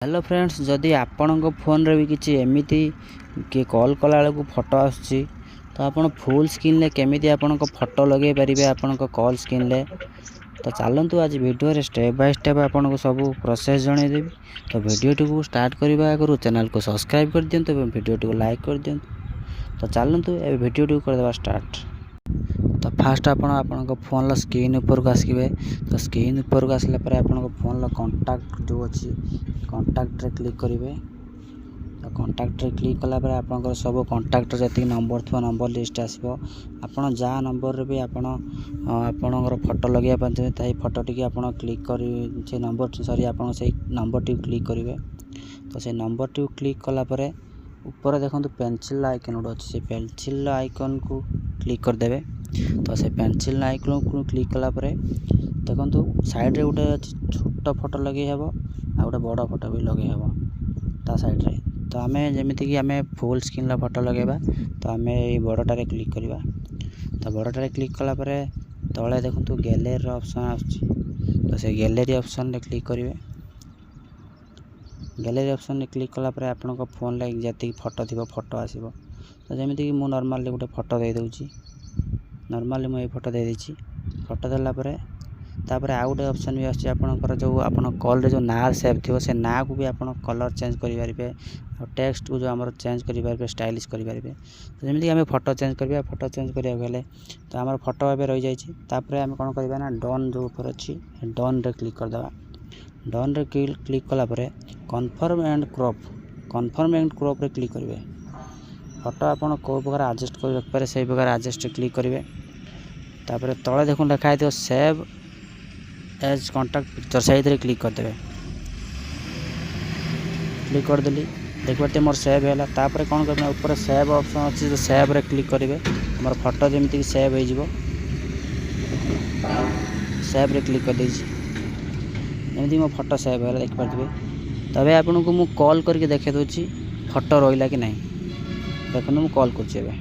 Hello friends, जदि आपण phone रे भी किसी एमती किए कॉल कला बेलू फोटो आसुची तो आपण फुल स्क्रीन ले केमिति आपण फोटो लगे पारे आपण कॉल स्क्रीन ले। तो चलतु आज वीडियो रे स्टेप बाय स्टेप आपण को सब प्रोसेस जनईदेवी। तो वीडियो टी स्टार्ट करने आगु चैनल को सब्सक्राइब कर दिंतु और वीडियो टी लाइक कर दिंतु। तो चलतु ए वीडियो टी करदेवा स्टार्ट। तो फास्ट आपण फोन स्क्रीन ऊपर को आसवे। तो स्क्रीन ऊपर को आसला पर आपण फोन कांटेक्ट जो अच्छी कांटेक्ट रे क्लिक करेंगे। तो कांटेक्ट रे क्लिक कला पर आपनकर सब कांटेक्ट जी नंबर थो नंबर लिस्ट आसो। आपन जहाँ नंबर रे भी आपनकर फोटो लगे ताई फोटो टी आप क्लिक कर नंबर सॉरी आप नंबर टी क्लिक करेंगे। तो से नंबर टी क्लिक कला पर ऊपर देखो पेंसिल आइकन गोटे अच्छे से पेंसिल आइकन को क्लिक करदे। तो से पेंसिल आइकन को क्लिक कला पर देखो साइड रे गोटे छोट फोटो लगे हेबो आ गोटे बड़ फोटो भी लगे हेबो ता साइड रे। तो आम जमीती कि आम फुल स्क्रीन फोटो लगेबा तो आम ये बड़टारे क्लिक करवा। तो बड़टारे क्लिक कला पर तले देखो गैलरी ऑप्शन आछी। तो से गैलरी ऑप्शन रे क्लिक करेंगे। गैलरी ऑप्शन रे क्लिक कला पर आपन को फोन रे जति फोटो थी फोटो आसीबो। तो जमीती कि मु नॉर्मली गोटे फोटो दे दूची। नॉर्मली मुझे फोटो दे देछि। फोटो देला पर तापर आउ गोटे ऑप्शन भी आछी आपनकर जो आपन कॉल रे जो ना सेव थी से ना को भी आपन कलर चेंज करि पारिबे और टेक्स्ट को जो हमर चेंज करि पारिबे स्टाइलिश करि पारिबे। तो जमीती हम फोटो चेंज करबा फोटो चेंज करिया गेले तो हमर फोटो एबे रहि जाइछि। तापर हम कोन करबा ना डन जो ऊपर अछि डन रे क्लिक कर देबा। डन रे क्लिक कला पर कन्फर्म एंड क्रॉप रे क्लिक करिवे। फोटो आपन को प्रकार एडजस्ट कर रख पारे से प्रकार एडजस्ट क्लिक करिवे। तापर तळे देखो लिखा है सेव एज कांटेक्ट पिक्चर से क्लिक करदे। क्लिक कर देली देख पारे मोर सेव है। तापर कौन करना ऊपर सेव ऑप्शन अच्छी तो सेव रे क्लिक करेंगे। मोर फोटो जमीती सेव हो सेव रे क्लिक कर दीजिए। मो फोटो सेव है देख पारे। तबे आपन को मु कॉल करके देखे दूची फोटो रहिला कि नहीं। देखो मु कॉल कर